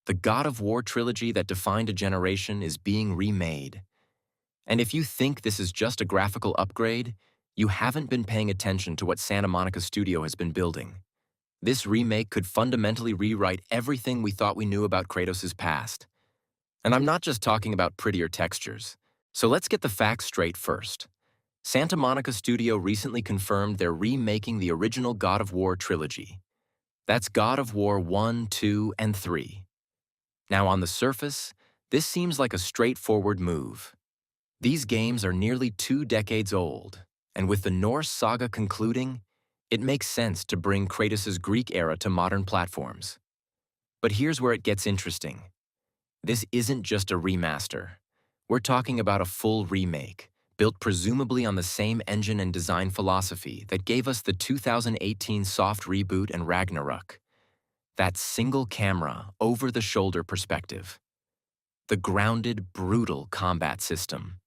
The God of War trilogy that defined a generation is being remade. And if you think this is just a graphical upgrade, you haven't been paying attention to what Santa Monica Studio has been building. This remake could fundamentally rewrite everything we thought we knew about Kratos' past. And I'm not just talking about prettier textures. So let's get the facts straight first. Santa Monica Studio recently confirmed they're remaking the original God of War trilogy. That's God of War 1, 2, and 3. Now, on the surface, this seems like a straightforward move. These games are nearly 2 decades old, and with the Norse saga concluding, it makes sense to bring Kratos' Greek era to modern platforms. But here's where it gets interesting. This isn't just a remaster. We're talking about a full remake, built presumably on the same engine and design philosophy that gave us the 2018 soft reboot and Ragnarok. That single-camera, over-the-shoulder perspective. The grounded, brutal combat system.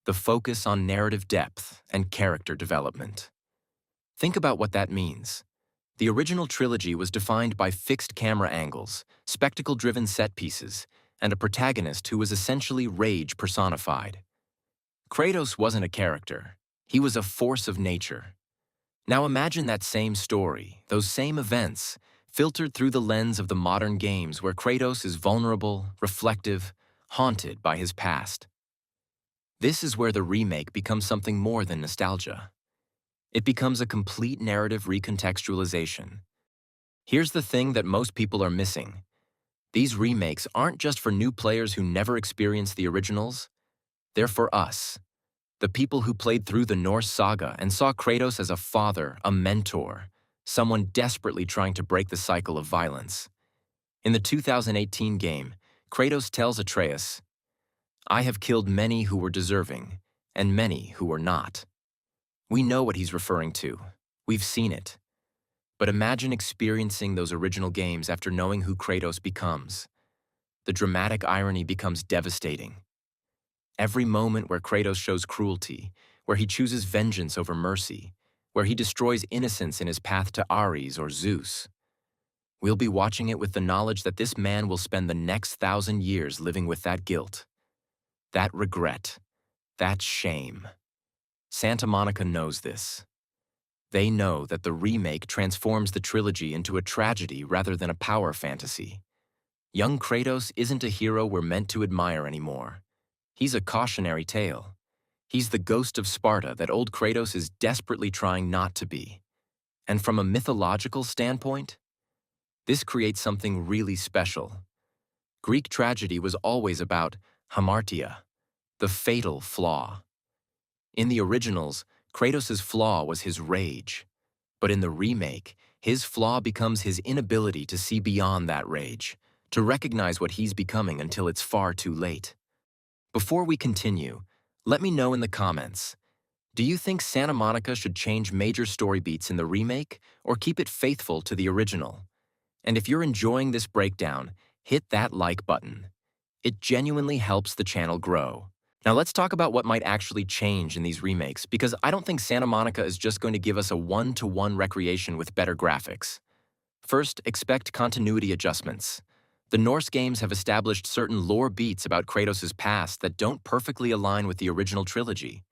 The focus on narrative depth and character development. Think about what that means. The original trilogy was defined by fixed camera angles, spectacle-driven set pieces, and a protagonist who was essentially rage personified. Kratos wasn't a character. He was a force of nature. Now imagine that same story, those same events, filtered through the lens of the modern games where Kratos is vulnerable, reflective, haunted by his past. This is where the remake becomes something more than nostalgia. It becomes a complete narrative recontextualization. Here's the thing that most people are missing. These remakes aren't just for new players who never experienced the originals. They're for us, the people who played through the Norse saga and saw Kratos as a father, a mentor, someone desperately trying to break the cycle of violence. In the 2018 game, Kratos tells Atreus, "I have killed many who were deserving, and many who were not." We know what he's referring to. We've seen it. But imagine experiencing those original games after knowing who Kratos becomes. The dramatic irony becomes devastating. Every moment where Kratos shows cruelty, where he chooses vengeance over mercy, where he destroys innocence in his path to Ares or Zeus. We'll be watching it with the knowledge that this man will spend the next 1,000 years living with that guilt, that regret, that shame. Santa Monica knows this. They know that the remake transforms the trilogy into a tragedy rather than a power fantasy. Young Kratos isn't a hero we're meant to admire anymore. He's a cautionary tale. He's the ghost of Sparta that old Kratos is desperately trying not to be. And from a mythological standpoint, this creates something really special. Greek tragedy was always about hamartia, the fatal flaw. In the originals, Kratos' flaw was his rage. But in the remake, his flaw becomes his inability to see beyond that rage, to recognize what he's becoming until it's far too late. Before we continue, let me know in the comments, do you think Santa Monica should change major story beats in the remake or keep it faithful to the original? And if you're enjoying this breakdown, hit that like button. It genuinely helps the channel grow. Now let's talk about what might actually change in these remakes, because I don't think Santa Monica is just going to give us a one-to-one recreation with better graphics. First, expect continuity adjustments. The Norse games have established certain lore beats about Kratos' past that don't perfectly align with the original trilogy.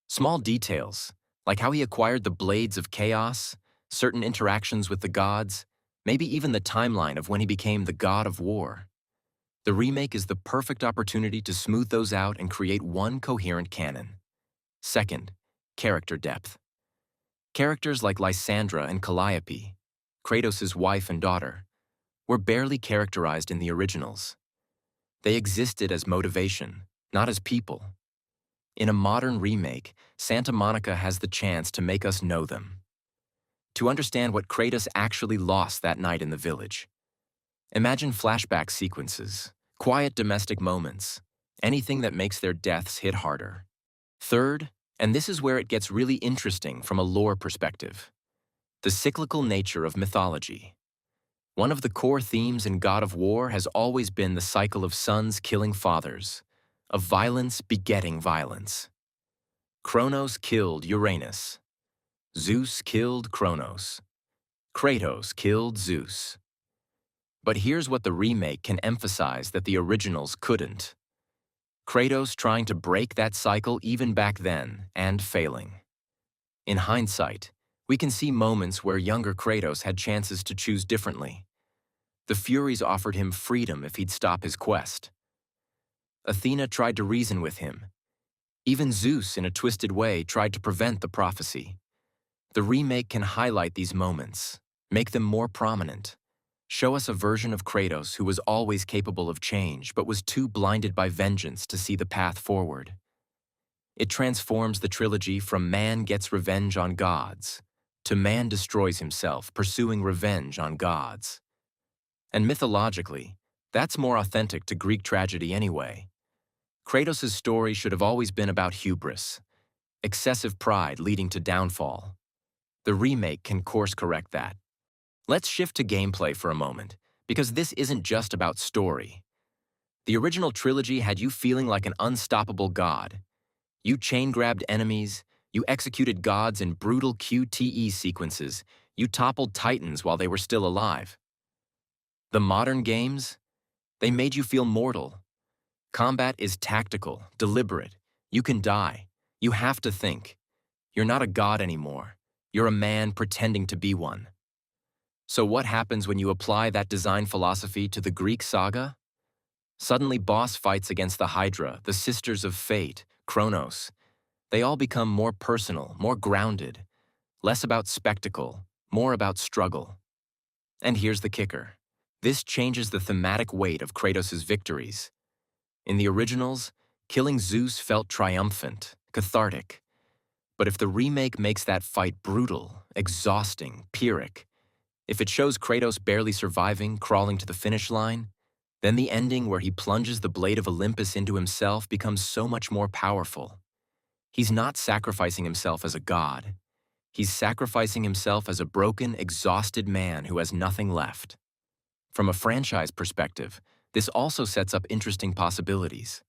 Small details, like how he acquired the Blades of Chaos, certain interactions with the gods, maybe even the timeline of when he became the God of War. The remake is the perfect opportunity to smooth those out and create one coherent canon. Second, character depth. Characters like Lysandra and Calliope, Kratos' wife and daughter, were barely characterized in the originals. They existed as motivation, not as people. In a modern remake, Santa Monica has the chance to make us know them. To understand what Kratos actually lost that night in the village. Imagine flashback sequences, quiet domestic moments, anything that makes their deaths hit harder. Third, and this is where it gets really interesting from a lore perspective, the cyclical nature of mythology. One of the core themes in God of War has always been the cycle of sons killing fathers, of violence begetting violence. Kronos killed Uranus. Zeus killed Kronos. Kratos killed Zeus. But here's what the remake can emphasize that the originals couldn't. Kratos trying to break that cycle even back then, and failing. In hindsight, we can see moments where younger Kratos had chances to choose differently. The Furies offered him freedom if he'd stop his quest. Athena tried to reason with him. Even Zeus, in a twisted way, tried to prevent the prophecy. The remake can highlight these moments, make them more prominent, show us a version of Kratos who was always capable of change but was too blinded by vengeance to see the path forward. It transforms the trilogy from man gets revenge on gods to man destroys himself, pursuing revenge on gods. And mythologically, that's more authentic to Greek tragedy anyway. Kratos' story should have always been about hubris, excessive pride leading to downfall. The remake can course-correct that. Let's shift to gameplay for a moment, because this isn't just about story. The original trilogy had you feeling like an unstoppable god. You chain-grabbed enemies, you executed gods in brutal QTE sequences, you toppled titans while they were still alive. The modern games? They made you feel mortal. Combat is tactical, deliberate. You can die. You have to think. You're not a god anymore. You're a man pretending to be one. So what happens when you apply that design philosophy to the Greek saga? Suddenly boss fights against the Hydra, the Sisters of Fate, Kronos. They all become more personal, more grounded. Less about spectacle, more about struggle. And here's the kicker. This changes the thematic weight of Kratos' victories. In the originals, killing Zeus felt triumphant, cathartic. But if the remake makes that fight brutal, exhausting, pyrrhic, if it shows Kratos barely surviving, crawling to the finish line, then the ending where he plunges the blade of Olympus into himself becomes so much more powerful. He's not sacrificing himself as a god. He's sacrificing himself as a broken, exhausted man who has nothing left. From a franchise perspective, this also sets up interesting possibilities.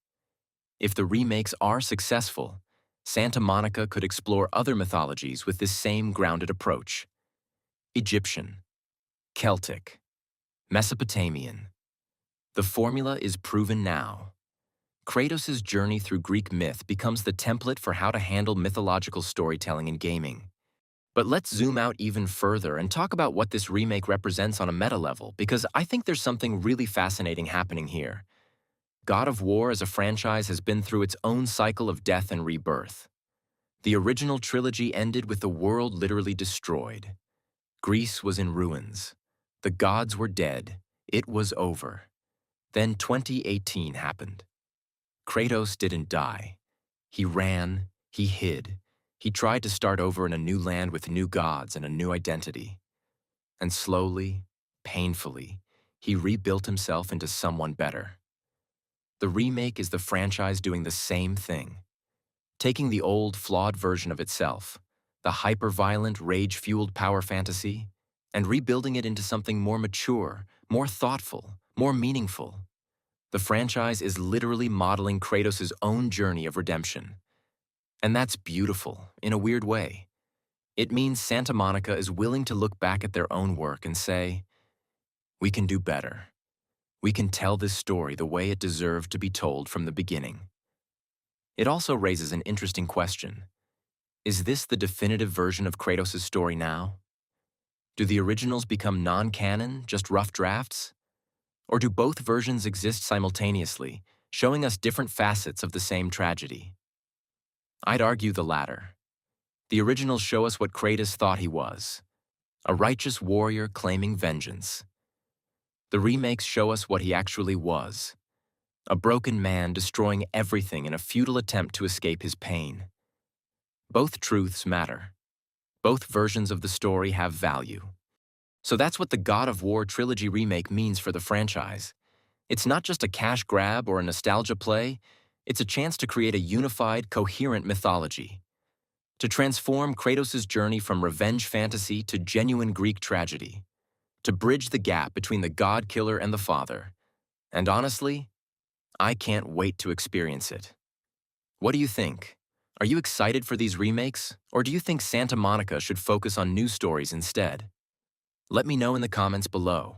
If the remakes are successful, Santa Monica could explore other mythologies with this same grounded approach. Egyptian, Celtic, Mesopotamian. The formula is proven now. Kratos' journey through Greek myth becomes the template for how to handle mythological storytelling in gaming. But let's zoom out even further and talk about what this remake represents on a meta level, because I think there's something really fascinating happening here. God of War as a franchise has been through its own cycle of death and rebirth. The original trilogy ended with the world literally destroyed. Greece was in ruins. The gods were dead. It was over. Then 2018 happened. Kratos didn't die. He ran, he hid. He tried to start over in a new land with new gods and a new identity. And slowly, painfully, he rebuilt himself into someone better. The remake is the franchise doing the same thing. Taking the old, flawed version of itself, the hyper-violent, rage-fueled power fantasy, and rebuilding it into something more mature, more thoughtful, more meaningful. The franchise is literally modeling Kratos' own journey of redemption. And that's beautiful, in a weird way. It means Santa Monica is willing to look back at their own work and say, we can do better. We can tell this story the way it deserved to be told from the beginning. It also raises an interesting question. Is this the definitive version of Kratos' story now? Do the originals become non-canon, just rough drafts? Or do both versions exist simultaneously, showing us different facets of the same tragedy? I'd argue the latter. The originals show us what Kratos thought he was, a righteous warrior claiming vengeance. The remakes show us what he actually was, a broken man destroying everything in a futile attempt to escape his pain. Both truths matter. Both versions of the story have value. So that's what the God of War trilogy remake means for the franchise. It's not just a cash grab or a nostalgia play, it's a chance to create a unified, coherent mythology. To transform Kratos' journey from revenge fantasy to genuine Greek tragedy. To bridge the gap between the god killer and the father. And honestly, I can't wait to experience it. What do you think? Are you excited for these remakes, or do you think Santa Monica should focus on new stories instead? Let me know in the comments below.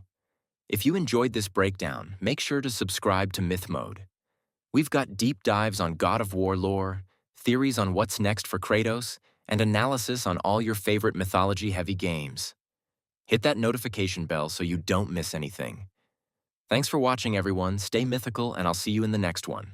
If you enjoyed this breakdown, make sure to subscribe to MythMode. We've got deep dives on God of War lore, theories on what's next for Kratos, and analysis on all your favorite mythology-heavy games. Hit that notification bell so you don't miss anything. Thanks for watching, everyone. Stay mythical, and I'll see you in the next one.